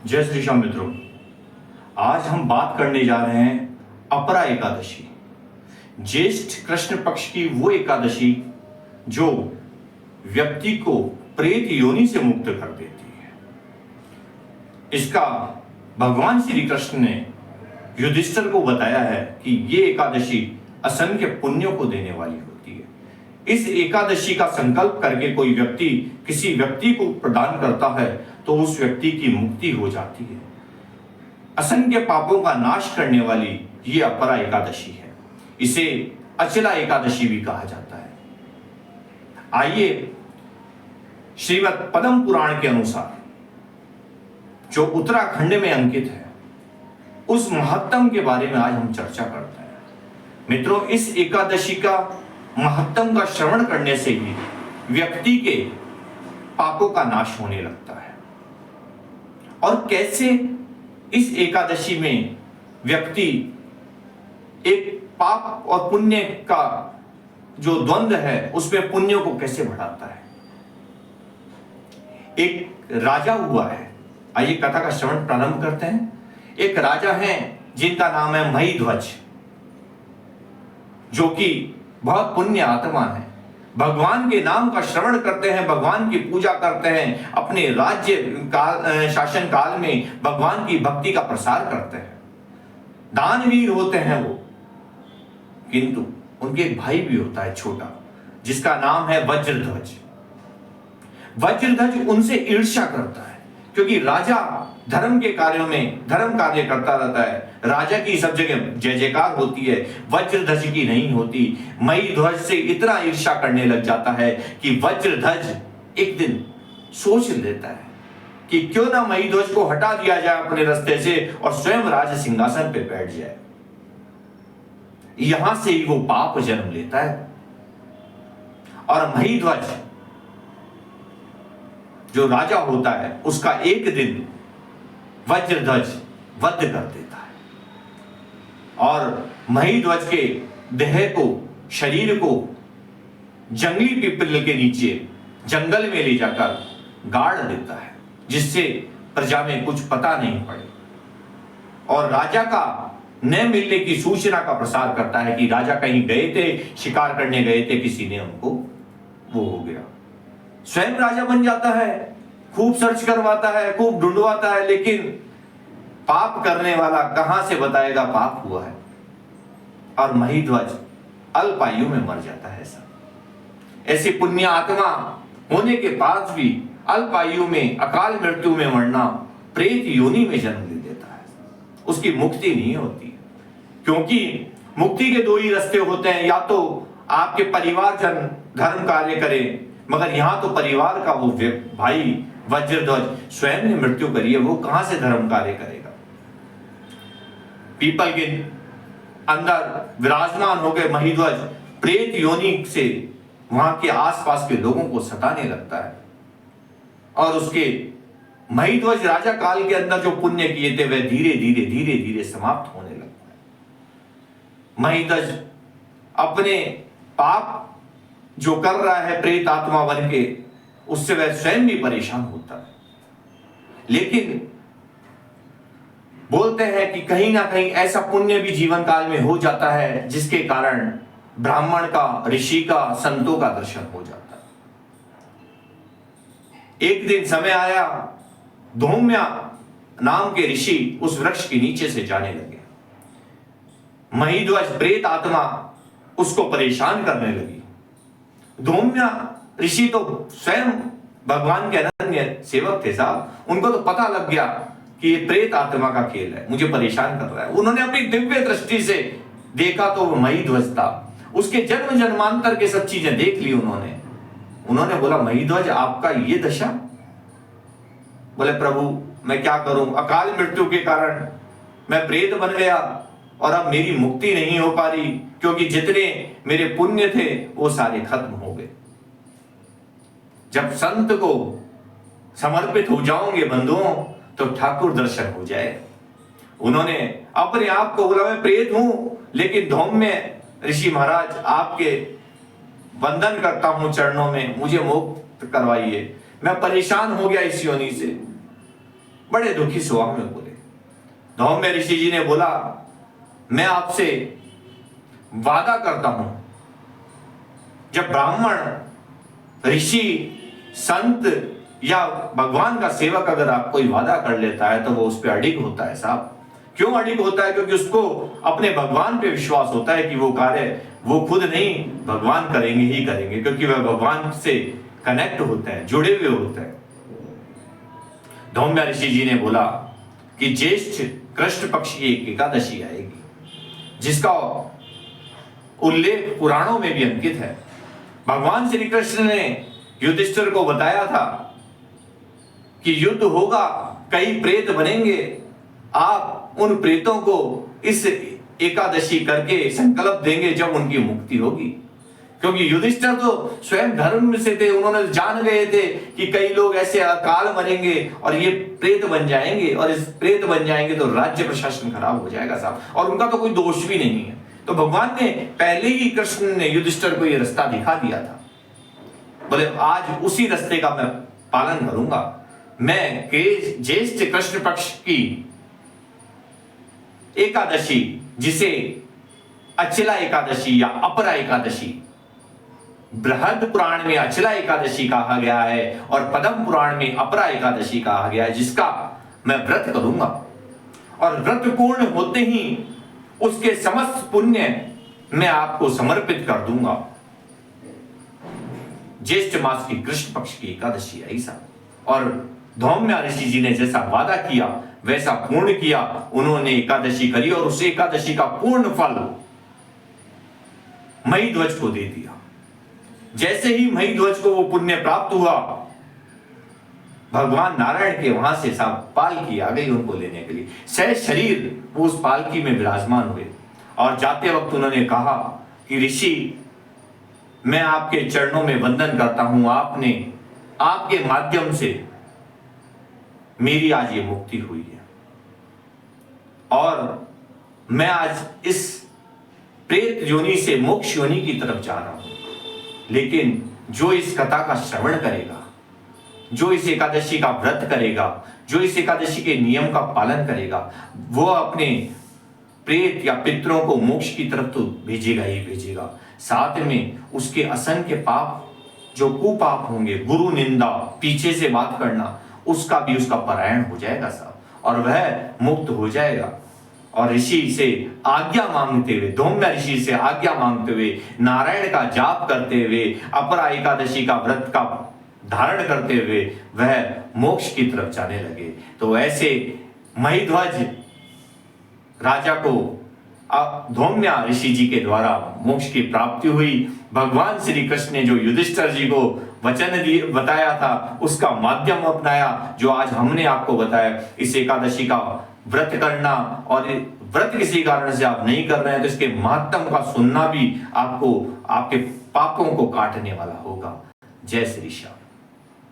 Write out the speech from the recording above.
जय श्री श्याम मित्रों, आज हम बात करने जा रहे हैं अपरा एकादशी, ज्येष्ठ कृष्ण पक्ष की वो एकादशी जो व्यक्ति को प्रेत योनि से मुक्त कर देती है। इसका भगवान श्री कृष्ण ने युधिष्ठिर को बताया है कि ये एकादशी असंख्य पुण्यों को देने वाली होती है। इस एकादशी का संकल्प करके कोई व्यक्ति किसी व्यक्ति को प्रदान करता है तो उस व्यक्ति की मुक्ति हो जाती है। असंख्य पापों का नाश करने वाली ये अपरा एकादशी है। इसे अचला एकादशी भी कहा जाता है। आइए श्रीमद् पद्म पुराण के अनुसार, जो उत्तराखंड में अंकित है, उस महत्तम के बारे में आज हम चर्चा करते हैं। मित्रों, इस एकादशी का महत्तम का श्रवण करने से ही व्यक्ति के पापों का नाश होने लगता है। और कैसे इस एकादशी में व्यक्ति एक पाप और पुण्य का जो द्वंद्व है उसमें पुण्यों को कैसे बढ़ाता है। एक राजा हुआ है, आइए कथा का श्रवण प्रारंभ करते हैं। एक राजा हैं जिनका नाम है महीध्वज, जो कि बहुत पुण्य आत्मा है। भगवान के नाम का श्रवण करते हैं, भगवान की पूजा करते हैं, अपने राज्य काल शासन काल में भगवान की भक्ति का प्रसार करते हैं। दानवीर होते हैं वो, किंतु उनके एक भाई भी होता है छोटा, जिसका नाम है वज्रध्वज। वज्रध्वज उनसे ईर्ष्या करता है, क्योंकि राजा धर्म के कार्यों में धर्म कार्य करता रहता है। राजा की सब जगह जय जयकार होती है, वज्रध्वज की नहीं होती। महीध्वज से इतना ईर्ष्या करने लग जाता है कि वज्रध्वज एक दिन सोच लेता है कि क्यों ना महीध्वज को हटा दिया जाए अपने रास्ते से और स्वयं राज सिंहासन पे बैठ जाए। यहां से ही वो पाप जन्म लेता है और महीध्वज जो राजा होता है उसका एक दिन वज्रध्वज वध कर देता है और महीध्वज के देह को, शरीर को जंगली पीपल के नीचे जंगल में ले जाकर गाड़ देता है, जिससे प्रजा में कुछ पता नहीं पड़े। और राजा का न मिलने की सूचना का प्रसार करता है कि राजा कहीं गए थे, शिकार करने गए थे, किसी ने उनको वो हो गया। स्वयं राजा बन जाता है, खूब सर्च करवाता है, खूब ढूंढवाता है, लेकिन पाप करने वाला कहां से बताएगा पाप हुआ है। और महीध्वज अल्पायु में मर जाता है। ऐसी पुण्य आत्मा होने के बाद भी अल्पायु में अकाल मृत्यु में मरना, प्रेत योनि में जन्म ले देता है। उसकी मुक्ति नहीं होती, क्योंकि मुक्ति के दो ही रास्ते होते हैं। या तो आपके परिवारजन धर्म कार्य करें, मगर यहां तो परिवार का वो भाई वज्रध्वज स्वयं ने मृत्यु करी है, वो कहां से धर्म कार्य करेगा। पीपल के अंदर विराजमान हो गए महीध्वज प्रेत योनि से वहां के आसपास के लोगों को सताने लगता है और उसके महीध्वज राजा काल के अंदर जो पुण्य किए थे वह धीरे धीरे धीरे धीरे समाप्त होने लगता है। महीध्वज अपने पाप जो कर रहा है प्रेत आत्मा बन के, उससे वह स्वयं भी परेशान होता है। लेकिन बोलते हैं कि कहीं ना कहीं ऐसा पुण्य भी जीवन काल में हो जाता है जिसके कारण ब्राह्मण का, ऋषि का, संतों का दर्शन हो जाता है। एक दिन समय आया, धौम्या नाम के ऋषि उस वृक्ष के नीचे से जाने लगे। महीध्वज प्रेत आत्मा उसको परेशान करने लगी। धौम्या ऋषि तो स्वयं भगवान के अनन्य सेवक थे साहब, उनको तो पता लग गया कि ये प्रेत आत्मा का खेल है, मुझे परेशान कर रहा है। उन्होंने अपनी दिव्य दृष्टि से देखा तो वो महीध्वज था। उसके जन्म जन्मांतर के सब चीजें देख ली उन्होंने बोला, महीध्वज आपका ये दशा? बोले, प्रभु मैं क्या करूं, अकाल मृत्यु के कारण मैं प्रेत बन गया और अब मेरी मुक्ति नहीं हो पा रही, क्योंकि जितने मेरे पुण्य थे वो सारे खत्म हो गए। जब संत को समर्पित हो जाओगे बंधुओं तो ठाकुर दर्शन हो जाए। उन्होंने अपने आप को बोला, मैं प्रेत हूं, लेकिन धौम्य ऋषि महाराज आपके वंदन करता हूं चरणों में, मुझे मुक्त करवाइए, मैं परेशान हो गया इस योनि से। बड़े दुखी स्वभाव में बोले। धौम्य ऋषि जी ने बोला, मैं आपसे वादा करता हूं, जब ब्राह्मण ऋषि संत या भगवान का सेवक अगर आप कोई वादा कर लेता है तो वो उस पर अडिग होता है साहब। क्यों अडिग होता है? क्योंकि उसको अपने भगवान पे विश्वास होता है कि वो कार्य वो खुद नहीं, भगवान करेंगे ही करेंगे, क्योंकि वह भगवान से कनेक्ट होते हैं, जुड़े हुए होते हैं। धौम्य ऋषि जी ने बोला कि ज्येष्ठ कृष्ण पक्ष की एक एकादशी आएगी, जिसका उल्लेख पुराणों में भी अंकित है। भगवान श्री कृष्ण ने युधिष्ठिर को बताया था कि युद्ध होगा, कई प्रेत बनेंगे, आप उन प्रेतों को इस एकादशी करके संकल्प देंगे जब उनकी मुक्ति होगी। क्योंकि युधिष्ठिर तो स्वयं धर्म से थे, उन्होंने जान गए थे कि कई लोग ऐसे अकाल मरेंगे और ये प्रेत बन जाएंगे, और इस प्रेत बन जाएंगे तो राज्य प्रशासन खराब हो जाएगा साहब, और उनका तो कोई दोष भी नहीं है। तो भगवान ने पहले ही कृष्ण ने युधिष्ठिर को ये रास्ता दिखा दिया था। बोले आज उसी रास्ते का मैं पालन करूंगा। मैं ज्येष्ठ कृष्ण पक्ष की एकादशी, जिसे अचला एकादशी या अपरा एकादशी, बृहद पुराण में अचला एकादशी कहा गया है और पद्म पुराण में अपरा एकादशी कहा गया है, जिसका मैं व्रत करूंगा। और व्रत पूर्ण होते ही उसके समस्त पुण्य मैं आपको समर्पित कर दूंगा। ज्येष्ठ मास की कृष्ण पक्ष की एकादशी आई साहब, और धौम्य ऋषि जी ने जैसा वादा किया वैसा पूर्ण किया। उन्होंने एकादशी करी और उस एकादशी का पूर्ण फल महीध्वज को दे दिया। जैसे ही महीध्वज को वो पुण्य प्राप्त हुआ, भगवान नारायण के वहां से साहब पालकी आ गई उनको लेने के लिए। सह शरीर वो उस पालकी में विराजमान हुए और जाते वक्त उन्होंने कहा कि ऋषि, मैं आपके चरणों में वंदन करता हूं, आपने आपके माध्यम से मेरी आज ये मुक्ति हुई है, और मैं आज इस प्रेत योनि से मोक्ष योनि की तरफ जा रहा हूं। लेकिन जो इस कथा का श्रवण करेगा, जो इस एकादशी का व्रत करेगा, जो इस एकादशी के नियम का पालन करेगा, वो अपने प्रेत या पितरों को मोक्ष की तरफ तो भेजेगा ही भेजेगा, साथ में उसके असंख्य पाप, जो कुपाप होंगे, गुरु निंदा, पीछे से बात करना, उसका भी उसका परायण हो जाएगा साहब, और वह मुक्त हो जाएगा। और ऋषि से आज्ञा मांगते हुए, धौम्य ऋषि से आज्ञा मांगते हुए, नारायण का जाप करते हुए, अपरा एकादशी का व्रत का धारण करते हुए वह मोक्ष की तरफ जाने लगे। तो ऐसे महीध्वज राजा को धौम्य ऋषि जी के द्वारा मोक्ष की प्राप्ति हुई। भगवान श्री कृष्ण ने जो युधिष्ठिर जी को वचन बताया था, उसका माध्यम अपनाया, जो आज हमने आपको बताया। इस एकादशी का व्रत करना, और व्रत किसी कारण से आप नहीं कर रहे हैं तो इसके महात्म का सुनना भी आपको आपके पापों को काटने वाला होगा। जय श्री श्याम।